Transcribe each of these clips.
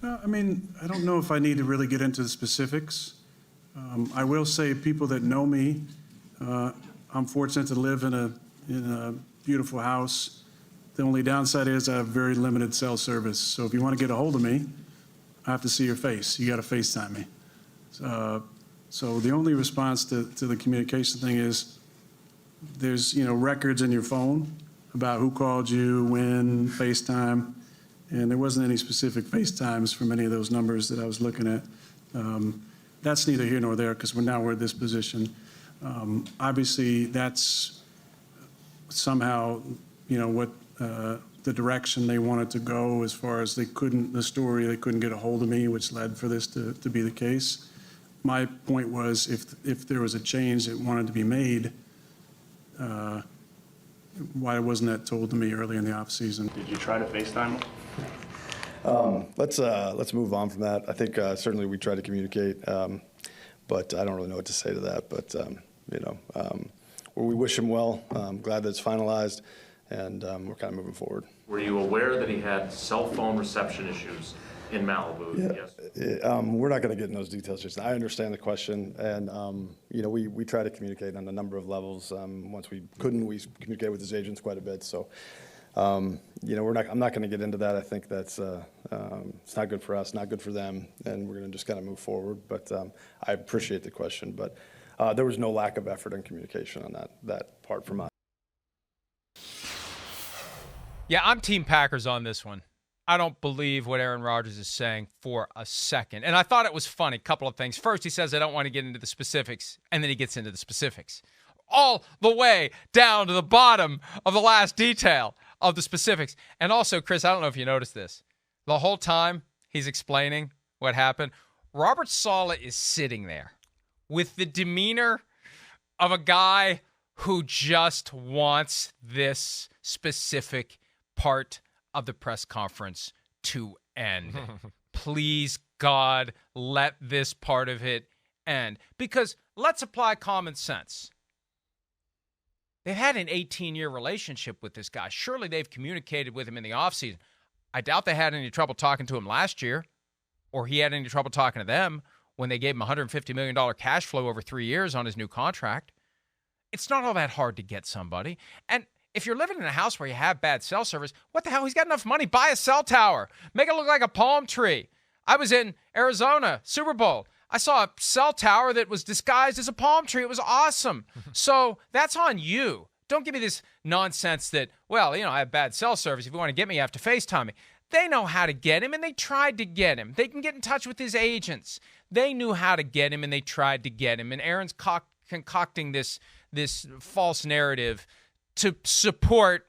I mean, I don't know if I need to really get into the specifics. I will say people that know me, I'm fortunate to live in a beautiful house. The only downside is I have very limited cell service. So if you want to get a hold of me, I have to see your face. You got to FaceTime me. So the only response to the communication thing is there's, records in your phone about who called you, when, FaceTime, and there wasn't any specific FaceTimes from any of those numbers that I was looking at. That's neither here nor there because we're at this position. Obviously, that's somehow, what the direction they wanted to go as far as they couldn't get a hold of me, which led for this to be the case. My point was if there was a change that wanted to be made, why wasn't that told to me early in the off season? Did you try to FaceTime him? Let's move on from that. I think certainly we try to communicate, but I don't really know what to say to that. But we wish him well. I'm glad that it's finalized, and we're kind of moving forward. Were you aware that he had cell phone reception issues in Malibu? Yes. We're not going to get in those details. Just I understand the question, and we try to communicate on a number of levels. Once we couldn't, we communicated with his agents quite a bit. So. I'm not going to get into that. I think that's it's not good for us, not good for them, and we're going to just kind of move forward. But I appreciate the question, but there was no lack of effort and communication on that part from us. Yeah, I'm Team Packers on this one. I don't believe what Aaron Rodgers is saying for a second. And I thought it was funny, a couple of things. First, he says, I don't want to get into the specifics, and then he gets into the specifics. All the way down to the bottom of the last detail of the specifics. And also, Chris, I don't know if you noticed this. The whole time he's explaining what happened, Robert Saleh is sitting there with the demeanor of a guy who just wants this specific part of the press conference to end. Please, God, let this part of it end. Because let's apply common sense. They've had an 18-year relationship with this guy. Surely they've communicated with him in the offseason. I doubt they had any trouble talking to him last year, or he had any trouble talking to them when they gave him $150 million cash flow over 3 years on his new contract. It's not all that hard to get somebody. And if you're living in a house where you have bad cell service, what the hell? He's got enough money. Buy a cell tower. Make it look like a palm tree. I was in Arizona, Super Bowl. I saw a cell tower that was disguised as a palm tree. It was awesome. So that's on you. Don't give me this nonsense that, I have bad cell service. If you want to get me, you have to FaceTime me. They know how to get him, and they tried to get him. They can get in touch with his agents. They knew how to get him, and they tried to get him. And Aaron's concocting this false narrative to support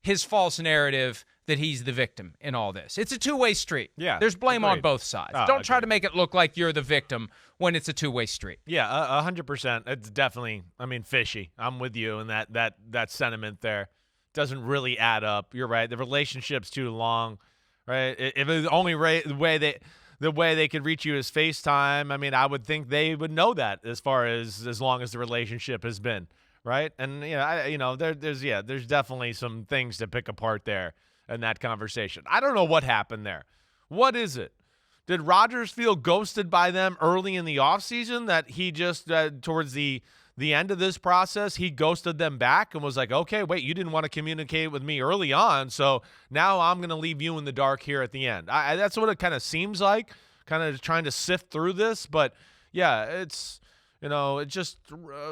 his false narrative that he's the victim in all this. It's a two-way street. Yeah, there's blame agreed. On both sides. Don't try to make it look like you're the victim when it's a two-way street. Yeah, 100%. It's definitely, fishy. I'm with you in that sentiment there. Doesn't really add up. You're right. The relationship's too long, right? If the only the way they could reach you is FaceTime, I would think they would know that as long as the relationship has been, right? And there's definitely some things to pick apart there in that conversation. I don't know what happened there. What is it? Did Rodgers feel ghosted by them early in the offseason, that he just, towards the end of this process, he ghosted them back and was like, okay, wait, you didn't want to communicate with me early on, so now I'm going to leave you in the dark here at the end. That's what it kind of seems like, kind of trying to sift through this. But, yeah, it's – it just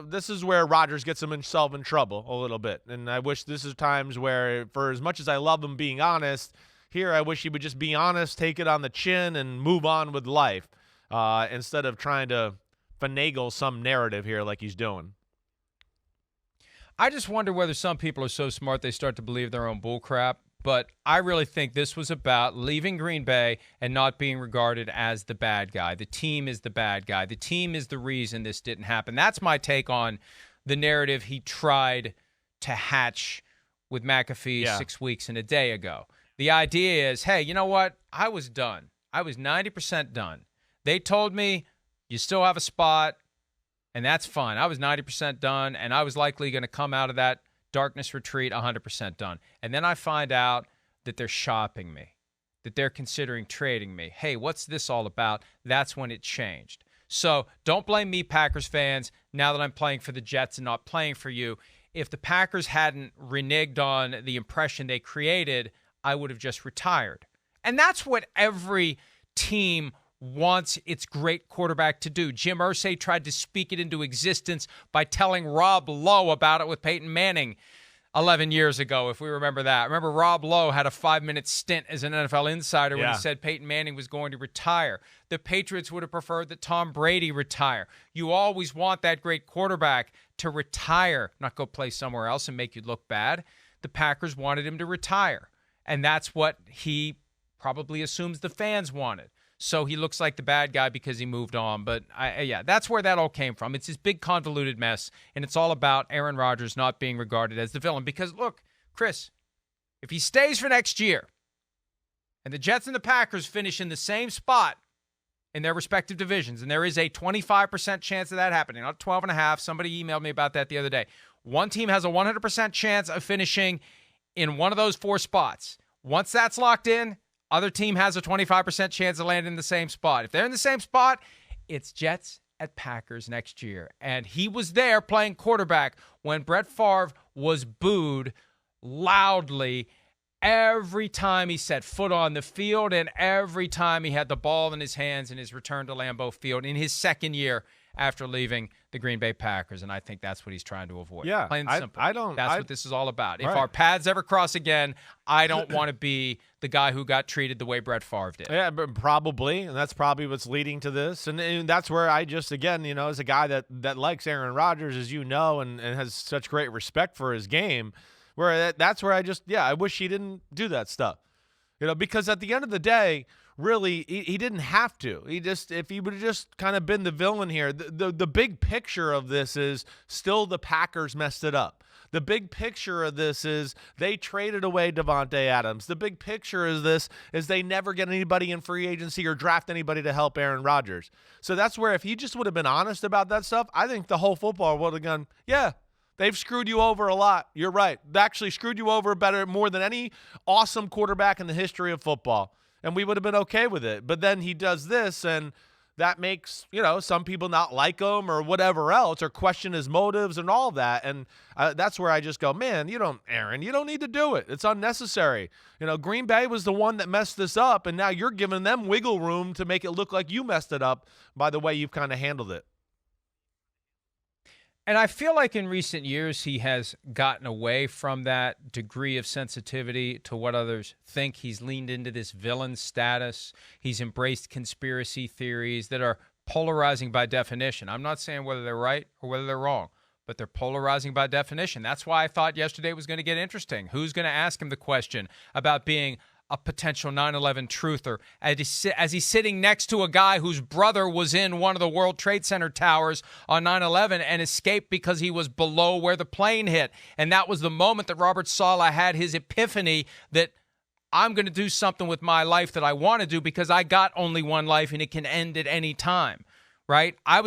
this is where Rodgers gets himself in trouble a little bit. And I wish this is times where, for as much as I love him being honest, here I wish he would just be honest, take it on the chin, and move on with life instead of trying to finagle some narrative here like he's doing. I just wonder whether some people are so smart they start to believe their own bullcrap. But I really think this was about leaving Green Bay and not being regarded as the bad guy. The team is the bad guy. The team is the reason this didn't happen. That's my take on the narrative he tried to hatch with McAfee 6 weeks and a day ago. The idea is, hey, you know what? I was done. I was 90% done. They told me you still have a spot, and that's fine. I was 90% done, and I was likely going to come out of that darkness retreat 100% done. And then I find out that they're shopping me. that they're considering trading me. Hey, what's this all about? That's when it changed. So don't blame me, Packers fans, now that I'm playing for the Jets and not playing for you. If the Packers hadn't reneged on the impression they created, I would have just retired. And that's what every team wants its great quarterback to do. Jim Irsay tried to speak it into existence by telling Rob Lowe about it with Peyton Manning 11 years ago, if we remember that. Remember, Rob Lowe had a 5-minute stint as an NFL insider when he said Peyton Manning was going to retire. The Patriots would have preferred that Tom Brady retire. You always want that great quarterback to retire, not go play somewhere else and make you look bad. The Packers wanted him to retire, and that's what he probably assumes the fans wanted. So he looks like the bad guy because he moved on. But, that's where that all came from. It's this big convoluted mess, and it's all about Aaron Rodgers not being regarded as the villain. Because, look, Chris, if he stays for next year and the Jets and the Packers finish in the same spot in their respective divisions, and there is a 25% chance of that happening, not 12.5. Somebody emailed me about that the other day. One team has a 100% chance of finishing in one of those 4 spots. Once that's locked in, other team has a 25% chance of landing in the same spot. If they're in the same spot, it's Jets at Packers next year. And he was there playing quarterback when Brett Favre was booed loudly every time he set foot on the field and every time he had the ball in his hands in his return to Lambeau Field in his second year after leaving the Green Bay Packers. And I think that's what he's trying to avoid. Yeah, Plain and simple. That's what this is all about. If Right. our paths ever cross again, I don't want to be the guy who got treated the way Brett Favre did. Yeah, but probably, and that's probably what's leading to this. And that's where I just, again, as a guy that likes Aaron Rodgers, as you know, and has such great respect for his game, that's where I wish he didn't do that stuff. Because at the end of the day, really, he didn't have to. If he would have just kind of been the villain here, the big picture of this is still the Packers messed it up. The big picture of this is they traded away Devontae Adams. The big picture is they never get anybody in free agency or draft anybody to help Aaron Rodgers. So that's where if he just would have been honest about that stuff, I think the whole football would have gone, yeah, they've screwed you over a lot. You're right. They actually screwed you over more than any awesome quarterback in the history of football. And we would have been okay with it. But then he does this, and that makes, some people not like him or whatever else, or question his motives and all that. And that's where I just go, man, Aaron, you don't need to do it. It's unnecessary. Green Bay was the one that messed this up, and now you're giving them wiggle room to make it look like you messed it up by the way you've kind of handled it. And I feel like in recent years he has gotten away from that degree of sensitivity to what others think. He's leaned into this villain status. He's embraced conspiracy theories that are polarizing by definition. I'm not saying whether they're right or whether they're wrong, but they're polarizing by definition. That's why I thought yesterday was going to get interesting. Who's going to ask him the question about being a potential 9/11 truther as he's sitting next to a guy whose brother was in one of the World Trade Center towers on 9/11 and escaped because he was below where the plane hit. And that was the moment that Robert Saleh had his epiphany that I'm going to do something with my life that I want to do because I got only one life and it can end at any time. Right? I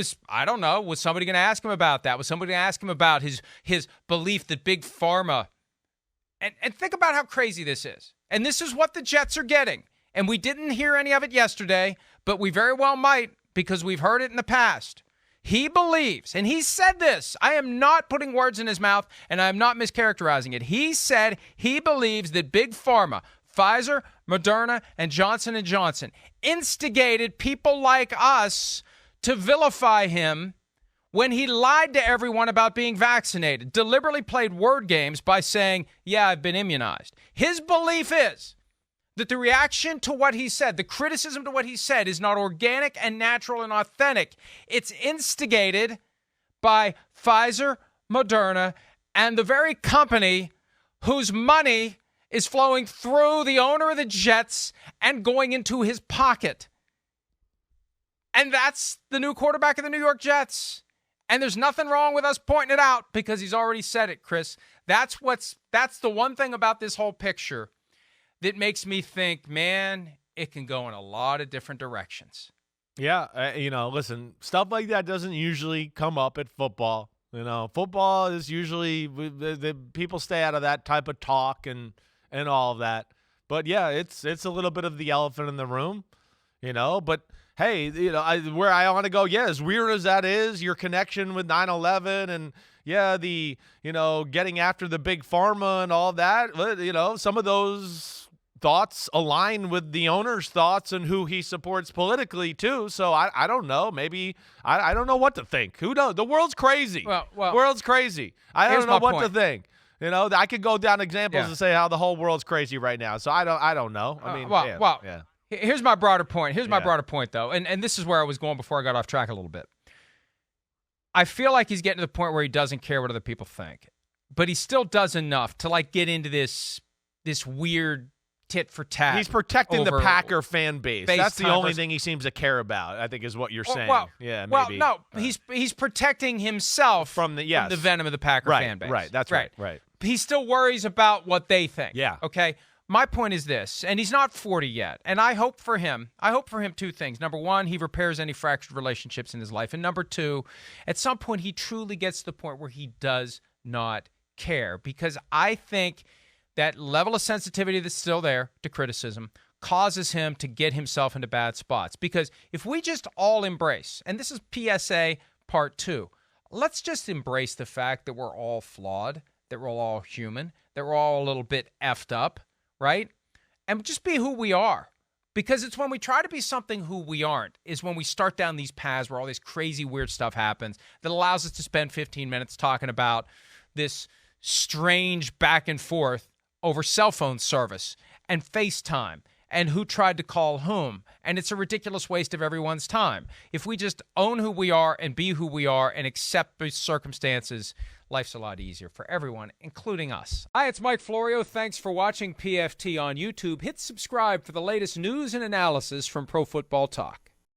don't know. Was somebody going to ask him about that? Was somebody going to ask him about his belief that Big Pharma... And think about how crazy this is. And this is what the Jets are getting. And we didn't hear any of it yesterday, but we very well might because we've heard it in the past. He believes, and he said this, I am not putting words in his mouth, and I am not mischaracterizing it. He said he believes that Big Pharma, Pfizer, Moderna, and Johnson & Johnson instigated people like us to vilify him when he lied to everyone about being vaccinated, deliberately played word games by saying, yeah, I've been immunized. His belief is that the reaction to what he said, the criticism to what he said is not organic and natural and authentic. It's instigated by Pfizer, Moderna, and the very company whose money is flowing through the owner of the Jets and going into his pocket. And that's the new quarterback of the New York Jets. And there's nothing wrong with us pointing it out because he's already said it, Chris. That's the one thing about this whole picture that makes me think, man, it can go in a lot of different directions. Yeah, listen, stuff like that doesn't usually come up at football. Football is usually the people stay out of that type of talk and all of that. But yeah, it's a little bit of the elephant in the room, but hey, where I want to go, as weird as that is, your connection with 9/11 and the, getting after the big pharma and all that, some of those thoughts align with the owner's thoughts and who he supports politically too. So I don't know. Maybe I don't know what to think. Who knows? The world's crazy. Well, world's crazy. I don't know what to think. I could go down examples and say how the whole world's crazy right now. So I don't know. I mean, Here's my broader point. Here's my broader point, though, and this is where I was going before I got off track a little bit. I feel like he's getting to the point where he doesn't care what other people think, but he still does enough to get into this weird tit for tat. He's protecting the Packer fan base. That's the only thing he seems to care about, I think, is what you're saying. Maybe. Well, no, he's protecting himself from the venom of the Packer fan base. Right, that's right. He still worries about what they think. Yeah. Okay. My point is this, and he's not 40 yet, and I hope for him two things. Number one, he repairs any fractured relationships in his life, and number two, at some point he truly gets to the point where he does not care, because I think that level of sensitivity that's still there to criticism causes him to get himself into bad spots. Because if we just all embrace, and this is PSA part 2, let's just embrace the fact that we're all flawed, that we're all human, that we're all a little bit effed up, right? And just be who we are. Because it's when we try to be something who we aren't is when we start down these paths where all this crazy, weird stuff happens that allows us to spend 15 minutes talking about this strange back and forth over cell phone service and FaceTime and who tried to call whom. And it's a ridiculous waste of everyone's time. If we just own who we are and be who we are and accept the circumstances, life's a lot easier for everyone, including us. Hi, it's Mike Florio. Thanks for watching PFT on YouTube. Hit subscribe for the latest news and analysis from Pro Football Talk.